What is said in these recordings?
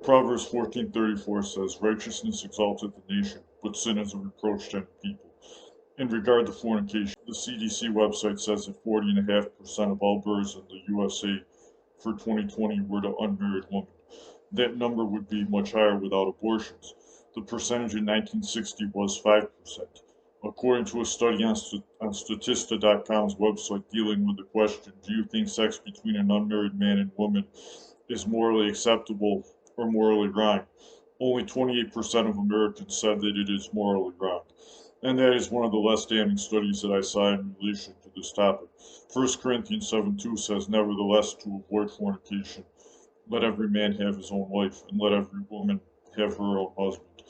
Proverbs 14:34 says, "Righteousness exalteth the nation, but sin is a reproach to any people." In regard to fornication, the CDC website says that 40.5% of all births in the USA for 2020 were to unmarried women. That number would be much higher without abortions. The percentage in 1960 was 5%. According to a study on Statista.com's website dealing with the question, do you think sex between an unmarried man and woman is morally acceptable or morally wrong? Only 28% of Americans said that it is morally wrong. And that is one of the less damning studies that I saw in relation to this topic. 1 Corinthians 7:2 says, "Nevertheless, to avoid fornication, let every man have his own wife, and let every woman have her own husband."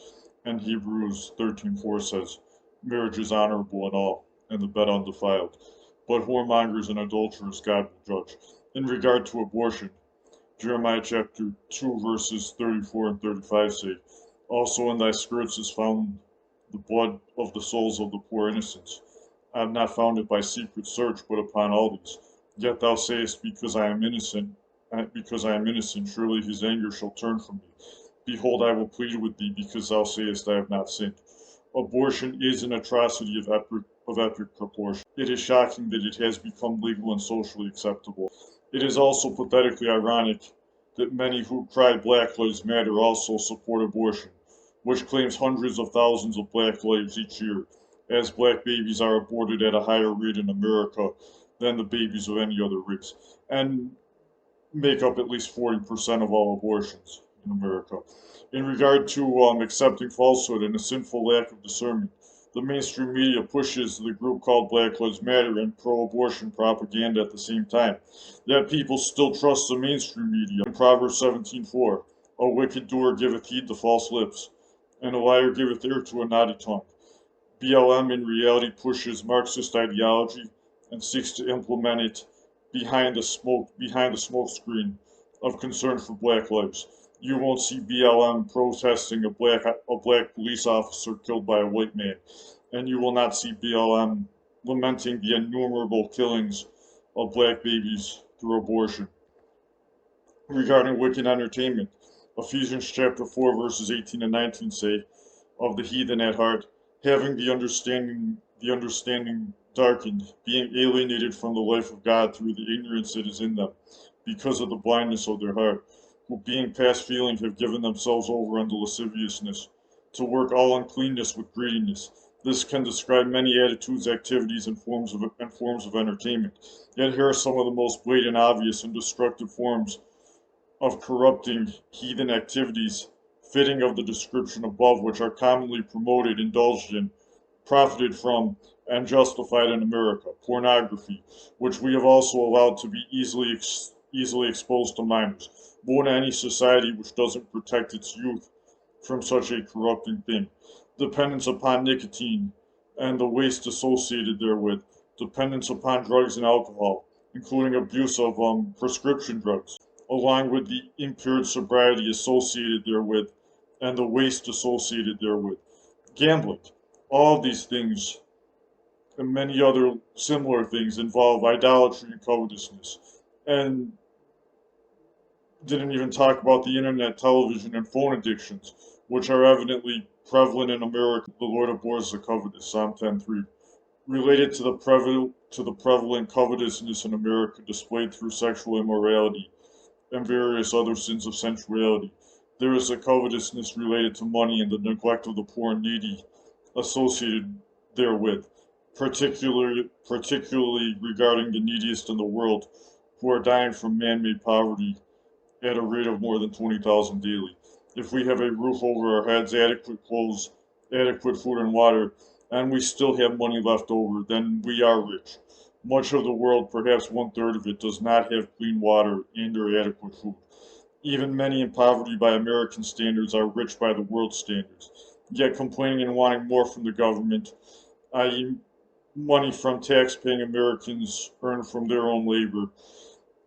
And Hebrews 13:4 says, "Marriage is honorable in all, and the bed undefiled. But whoremongers and adulterers God will judge." In regard to abortion, Jeremiah chapter 2 verses 34 and 35 say, "Also in thy skirts is found the blood of the souls of the poor innocents. I have not found it by secret search, but upon all these. Yet thou sayest, because I am innocent, surely his anger shall turn from me. Behold, I will plead with thee, because thou sayest, I have not sinned." Abortion is an atrocity of epic proportion. It is shocking that it has become legal and socially acceptable. It is also pathetically ironic that many who cry Black Lives Matter also support abortion, which claims hundreds of thousands of black lives each year, as black babies are aborted at a higher rate in America than the babies of any other race, and make up at least 40% of all abortions in America. In regard to accepting falsehood and a sinful lack of discernment, the mainstream media pushes the group called Black Lives Matter and pro-abortion propaganda at the same time. Yet people still trust the mainstream media. In Proverbs 17:4, "A wicked doer giveth heed to false lips, and a liar giveth ear to a naughty tongue." BLM in reality pushes Marxist ideology and seeks to implement it behind the smoke screen of concern for black lives. You won't see BLM protesting a black police officer killed by a white man, and you will not see BLM lamenting the innumerable killings of black babies through abortion. Regarding wicked entertainment, Ephesians chapter 4 verses 18 and 19 say, "Of the heathen at heart, having the understanding darkened, being alienated from the life of God through the ignorance that is in them, because of the blindness of their heart, who being past feeling have given themselves over unto lasciviousness, to work all uncleanness with greediness." This can describe many attitudes, activities, and forms of entertainment. Yet here are some of the most blatant, obvious, and destructive forms of corrupting heathen activities fitting of the description above, which are commonly promoted, indulged in, profited from, and justified in America. Pornography, which we have also allowed to be easily exposed to minors. Born in any society which doesn't protect its youth from such a corrupting thing. Dependence upon nicotine and the waste associated therewith. Dependence upon drugs and alcohol, including abuse of prescription drugs, along with the impaired sobriety associated therewith and the waste associated therewith. Gambling. All of these things and many other similar things involve idolatry and covetousness. And didn't even talk about the internet, television, and phone addictions, which are evidently prevalent in America. The Lord abhors the covetous, Psalm 10:3. Related to the prevalent covetousness in America displayed through sexual immorality and various other sins of sensuality, there is a covetousness related to money and the neglect of the poor and needy associated therewith, particularly regarding the neediest in the world, who are dying from man-made poverty at a rate of more than 20,000 daily. If we have a roof over our heads, adequate clothes, adequate food and water, and we still have money left over, then we are rich. Much of the world, perhaps 1/3 of it, does not have clean water and or adequate food. Even many in poverty by American standards are rich by the world's standards, yet complaining and wanting more from the government, i.e. money from tax-paying Americans earned from their own labor,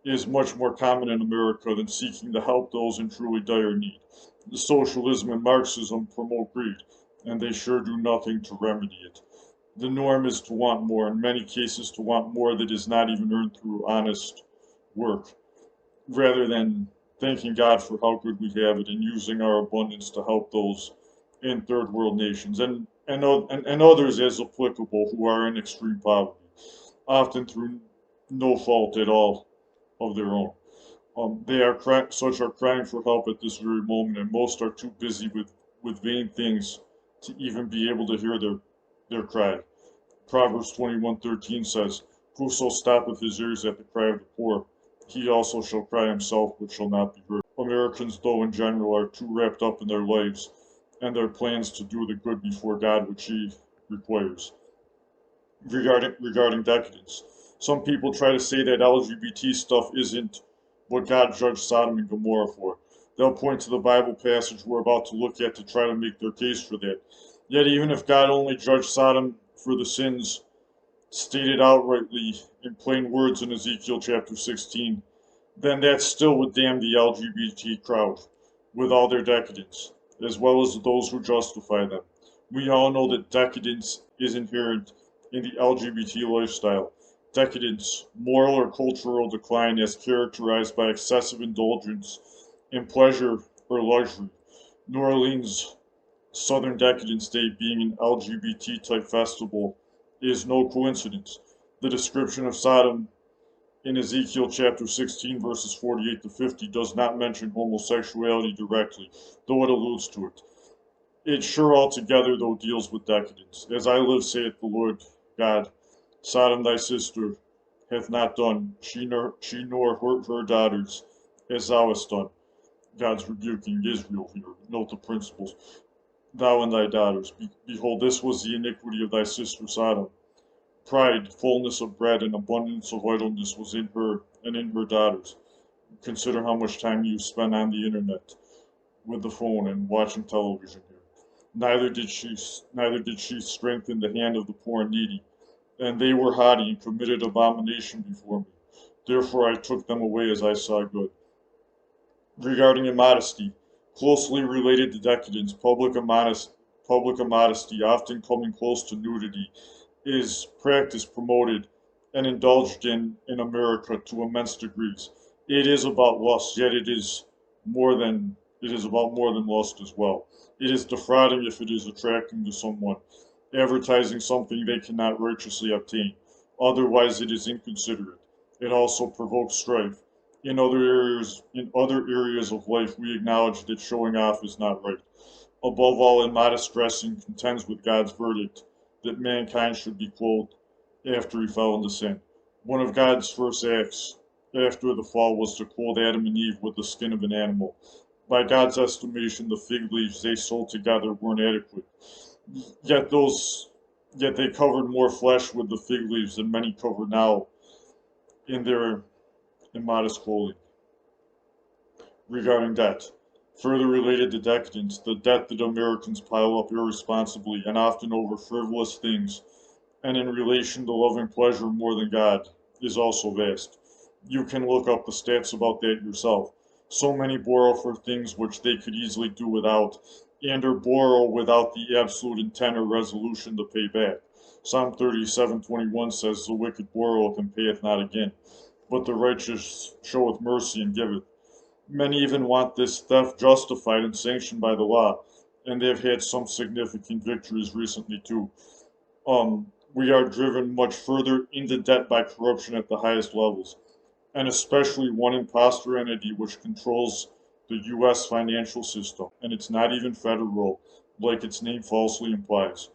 is much more common in America than seeking to help those in truly dire need. The socialism and Marxism promote greed, and they sure do nothing to remedy it. The norm is to want more, in many cases to want more that is not even earned through honest work, rather than thanking God for how good we have it and using our abundance to help those in third world nations and others as applicable who are in extreme poverty, often through no fault at all of their own. Such are crying for help at this very moment, and most are too busy with vain things to even be able to hear their cry. Proverbs 21:13 says, "Whoso stoppeth his ears at the cry of the poor, he also shall cry himself, but shall not be heard." Americans, though in general, are too wrapped up in their lives and their plans to do the good before God which He requires. Regarding decadence, some people try to say that LGBT stuff isn't what God judged Sodom and Gomorrah for. They'll point to the Bible passage we're about to look at to try to make their case for that. Yet even if God only judged Sodom for the sins stated outrightly in plain words in Ezekiel chapter 16, then that still would damn the LGBT crowd with all their decadence, as well as those who justify them. We all know that decadence is inherent in the LGBT lifestyle. Decadence, moral or cultural decline, as characterized by excessive indulgence in pleasure or luxury. New Orleans Southern Decadence Day being an LGBT type festival is no coincidence. The description of Sodom in Ezekiel chapter 16, verses 48 to 50, does not mention homosexuality directly, though it alludes to it. It sure altogether, though, deals with decadence. As I live, saith the Lord God, Sodom thy sister hath not done, she nor her daughters, as thou hast done. God's rebuking Israel here. Note the principles. Thou and thy daughters. Behold, this was the iniquity of thy sister Sodom. Pride, fullness of bread, and abundance of idleness was in her and in her daughters. Consider how much time you spend on the internet with the phone and watching television here. Neither did she strengthen the hand of the poor and needy, and they were haughty and committed abomination before me. Therefore I took them away as I saw good. Regarding immodesty, closely related to decadence, public immodesty, often coming close to nudity, is practiced, promoted, and indulged in America to immense degrees. It is about lust, yet it is about more than lust as well. It is defrauding if it is attracting to someone, advertising something they cannot righteously obtain. Otherwise it is inconsiderate. It also provokes strife. In other areas of life we acknowledge that showing off is not right. Above all, immodest dressing contends with God's verdict that mankind should be clothed after he fell into sin. One of God's first acts after the fall was to clothe Adam and Eve with the skin of an animal. By God's estimation, the fig leaves they sewed together weren't adequate. Yet they covered more flesh with the fig leaves than many cover now in their immodest clothing. Regarding debt, further related to decadence, the debt that Americans pile up irresponsibly and often over frivolous things, and in relation to loving pleasure more than God, is also vast. You can look up the stats about that yourself. So many borrow for things which they could easily do without, and or borrow without the absolute intent or resolution to pay back. Psalm 37:21 says, "The wicked borroweth and payeth not again, but the righteous showeth mercy and giveth." Many even want this theft justified and sanctioned by the law, and they've had some significant victories recently too. We are driven much further into debt by corruption at the highest levels, and especially one imposter entity which controls the U.S. financial system, and it's not even federal, like its name falsely implies.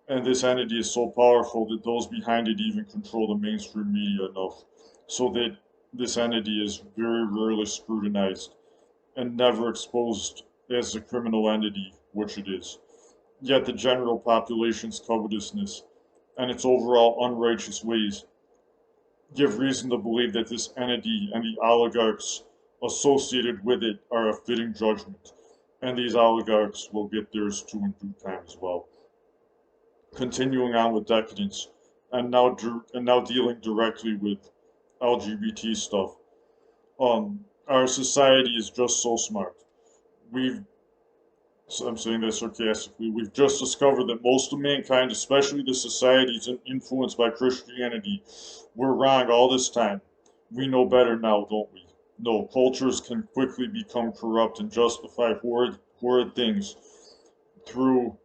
And this entity is so powerful that those behind it even control the mainstream media enough so that this entity is very rarely scrutinized and never exposed as a criminal entity, which it is. Yet the general population's covetousness and its overall unrighteous ways give reason to believe that this entity and the oligarchs associated with it are a fitting judgment, and these oligarchs will get theirs too in due time as well. Continuing on with decadence, and now dealing directly with LGBT stuff. Our society is just so smart. I'm saying that sarcastically, we've just discovered that most of mankind, especially the societies influenced by Christianity, were wrong all this time. We know better now, don't we? No, cultures can quickly become corrupt and justify horrid things through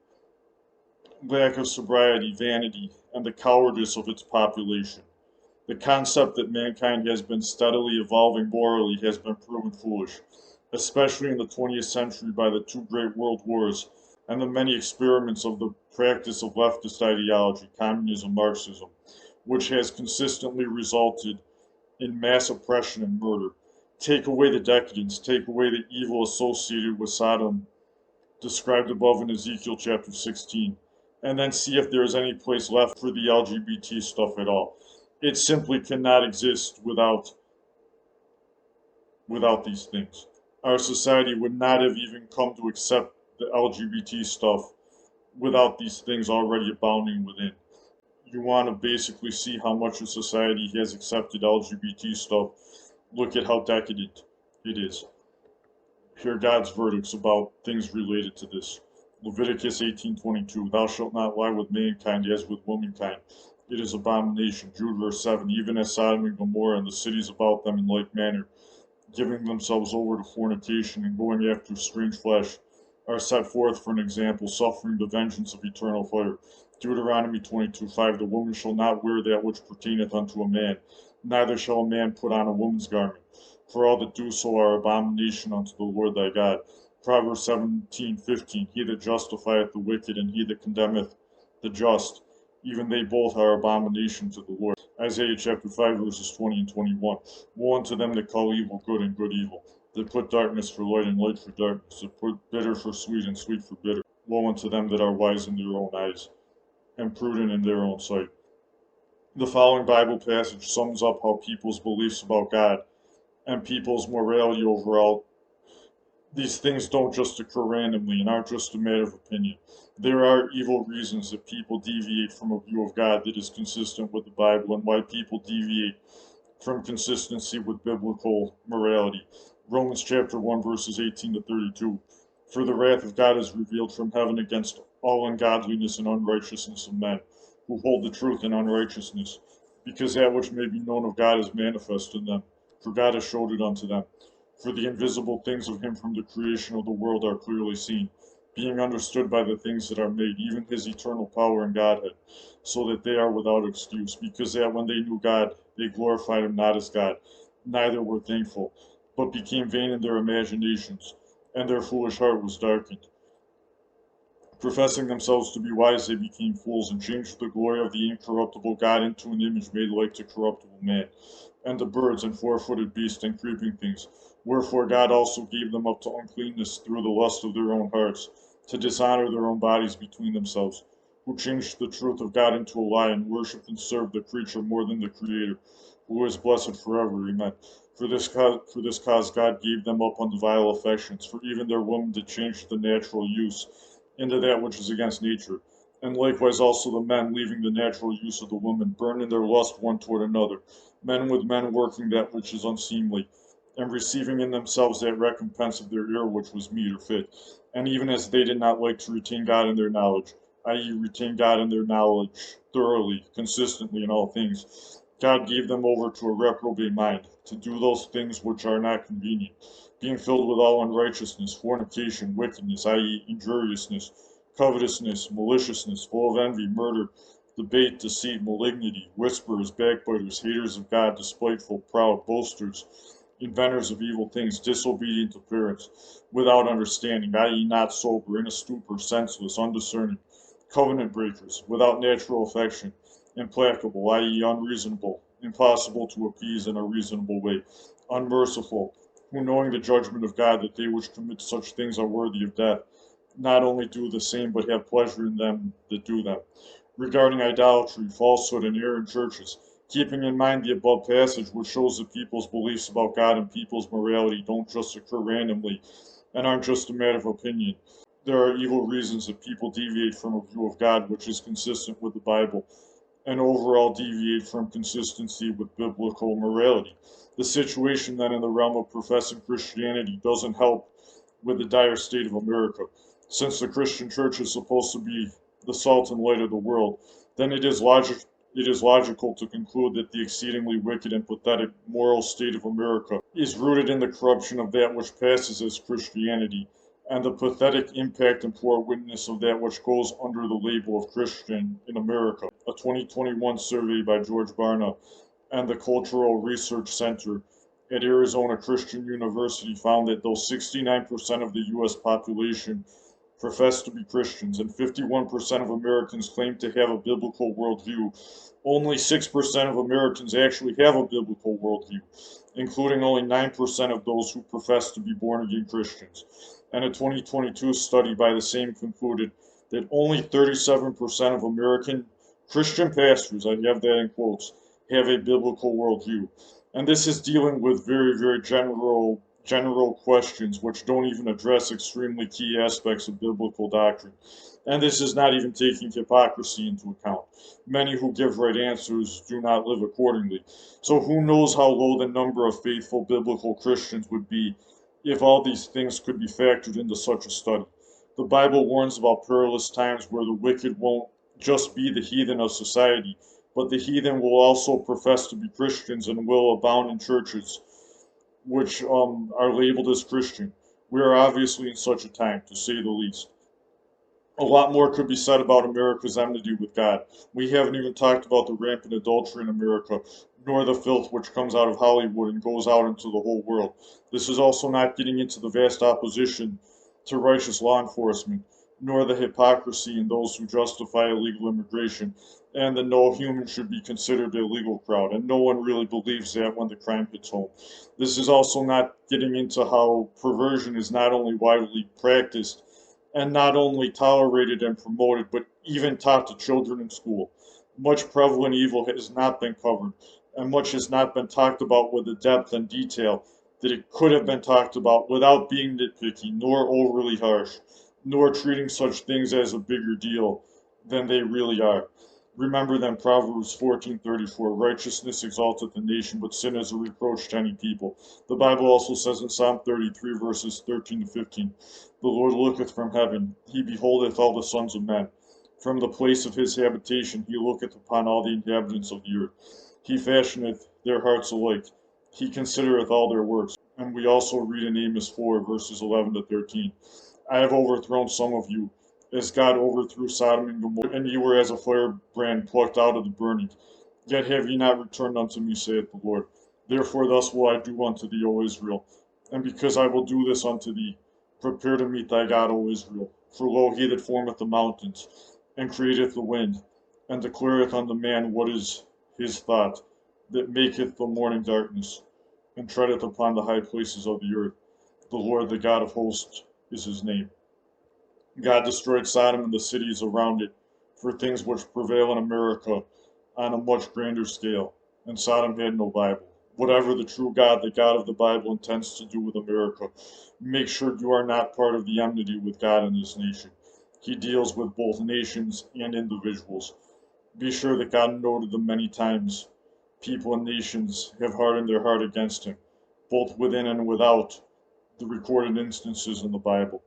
lack of sobriety, vanity, and the cowardice of its population. The concept that mankind has been steadily evolving morally has been proven foolish, especially in the 20th century by the two great world wars and the many experiments of the practice of leftist ideology, communism, Marxism, which has consistently resulted in mass oppression and murder. Take away the decadence, take away the evil associated with Sodom, described above in Ezekiel chapter 16, and then see if there is any place left for the LGBT stuff at all. It simply cannot exist without these things. Our society would not have even come to accept the LGBT stuff without these things already abounding within. You want to basically see how much of society has accepted LGBT stuff. Look at how decadent it is. Hear God's verdicts about things related to this. Leviticus 18:22, Thou shalt not lie with mankind as with womankind. It is abomination. Jude verse 7, Even as Sodom and Gomorrah and the cities about them in like manner, giving themselves over to fornication and going after strange flesh, are set forth for an example, suffering the vengeance of eternal fire. Deuteronomy 22:5, The woman shall not wear that which pertaineth unto a man, neither shall a man put on a woman's garment, for all that do so are abomination unto the Lord thy God. Proverbs 17:15, He that justifieth the wicked and he that condemneth the just, even they both are abomination to the Lord. Isaiah chapter 5 verses 20 and 21. Woe unto them that call evil good and good evil, that put darkness for light and light for darkness, that put bitter for sweet and sweet for bitter. Woe unto them that are wise in their own eyes and prudent in their own sight. The following Bible passage sums up how people's beliefs about God and people's morality overall. These things don't just occur randomly and aren't just a matter of opinion. There are evil reasons that people deviate from a view of God that is consistent with the Bible and why people deviate from consistency with biblical morality. Romans chapter 1 verses 18 to 32. For the wrath of God is revealed from heaven against all ungodliness and unrighteousness of men, who hold the truth in unrighteousness, because that which may be known of God is manifest in them, for God has showed it unto them. For the invisible things of him from the creation of the world are clearly seen, being understood by the things that are made, even his eternal power and Godhead, so that they are without excuse, because that when they knew God, they glorified him not as God, neither were thankful, but became vain in their imaginations, and their foolish heart was darkened. Professing themselves to be wise, they became fools, and changed the glory of the incorruptible God into an image made like to corruptible man, and the birds, and four-footed beasts, and creeping things. Wherefore God also gave them up to uncleanness through the lust of their own hearts, to dishonor their own bodies between themselves, who changed the truth of God into a lie, and worshipped and served the creature more than the Creator, who is blessed forever. Amen. For this cause God gave them up unto vile affections, for even their women did change the natural use into that which is against nature. And likewise also the men, leaving the natural use of the woman, burned in their lust one toward another, men with men working that which is unseemly, and receiving in themselves that recompense of their error which was meet or fit. And even as they did not like to retain God in their knowledge, i.e., retain God in their knowledge thoroughly, consistently in all things, God gave them over to a reprobate mind, to do those things which are not convenient, being filled with all unrighteousness, fornication, wickedness, i.e., injuriousness, covetousness, maliciousness, full of envy, murder, debate, deceit, malignity, whisperers, backbiters, haters of God, despiteful, proud, boasters, inventors of evil things, disobedient to parents, without understanding, i.e., not sober, in a stupor, senseless, undiscerning, covenant breakers, without natural affection, implacable, i.e., unreasonable, impossible to appease in a reasonable way, unmerciful, who knowing the judgment of God that they which commit such things are worthy of death, not only do the same, but have pleasure in them that do them. Regarding idolatry, falsehood, and error in churches, keeping in mind the above passage, which shows that people's beliefs about God and people's morality don't just occur randomly and aren't just a matter of opinion. There are evil reasons that people deviate from a view of God which is consistent with the Bible, and overall deviate from consistency with biblical morality. The situation then in the realm of professing Christianity doesn't help with the dire state of America. Since the Christian church is supposed to be the salt and light of the world, then it is logical to conclude that the exceedingly wicked and pathetic moral state of America is rooted in the corruption of that which passes as Christianity, and the pathetic impact and poor witness of that which goes under the label of Christian in America. A 2021 survey by George Barna and the Cultural Research Center at Arizona Christian University found that though 69% of the U.S. population profess to be Christians and 51% of Americans claim to have a biblical worldview, only 6% of Americans actually have a biblical worldview, including only 9% of those who profess to be born again Christians. And a 2022 study by the same concluded that only 37% of American Christian pastors, I have that in quotes, have a biblical worldview. And this is dealing with very general questions which don't even address extremely key aspects of biblical doctrine. And this is not even taking hypocrisy into account. Many who give right answers do not live accordingly. So who knows how low the number of faithful biblical Christians would be if all these things could be factored into such a study. The Bible warns about perilous times where the wicked won't just be the heathen of society, but the heathen will also profess to be Christians and will abound in churches which are labeled as Christian. We are obviously in such a time, to say the least. A lot more could be said about America's enmity with God. We haven't even talked about the rampant adultery in America, nor the filth which comes out of Hollywood and goes out into the whole world. This is also not getting into the vast opposition to righteous law enforcement, nor the hypocrisy in those who justify illegal immigration, and the no human should be considered illegal crowd, and no one really believes that when the crime hits home. This is also not getting into how perversion is not only widely practiced, and not only tolerated and promoted, but even taught to children in school. Much prevalent evil has not been covered, and much has not been talked about with the depth and detail that it could have been talked about without being nitpicky, nor overly harsh, nor treating such things as a bigger deal than they really are. Remember then Proverbs 14:34, righteousness exalteth the nation, but sin is a reproach to any people. The Bible also says in Psalm 33, verses 13 to 15, the Lord looketh from heaven, he beholdeth all the sons of men. From the place of his habitation he looketh upon all the inhabitants of the earth. He fashioneth their hearts alike, he considereth all their works. And we also read in Amos 4, verses 11 to 13, I have overthrown some of you, as God overthrew Sodom and Gomorrah, and ye were as a firebrand plucked out of the burning. Yet have ye not returned unto me, saith the Lord. Therefore thus will I do unto thee, O Israel. And because I will do this unto thee, prepare to meet thy God, O Israel. For lo, he that formeth the mountains, and createth the wind, and declareth unto man what is his thought, that maketh the morning darkness, and treadeth upon the high places of the earth. The Lord, the God of hosts, is his name. God destroyed Sodom and the cities around it for things which prevail in America on a much grander scale, and Sodom had no Bible. Whatever the true God, the God of the Bible, intends to do with America, make sure you are not part of the enmity with God in this nation. He deals with both nations and individuals. Be sure that God noted the many times people and nations have hardened their heart against him, both within and without the recorded instances in the Bible.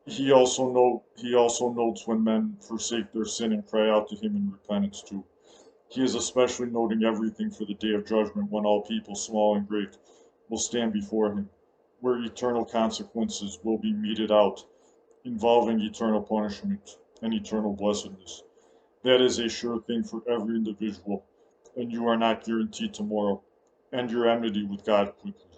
He also notes when men forsake their sin and cry out to him in repentance too. He is especially noting everything for the day of judgment when all people, small and great, will stand before him, where eternal consequences will be meted out, involving eternal punishment and eternal blessedness. That is a sure thing for every individual, and you are not guaranteed tomorrow. End your enmity with God quickly.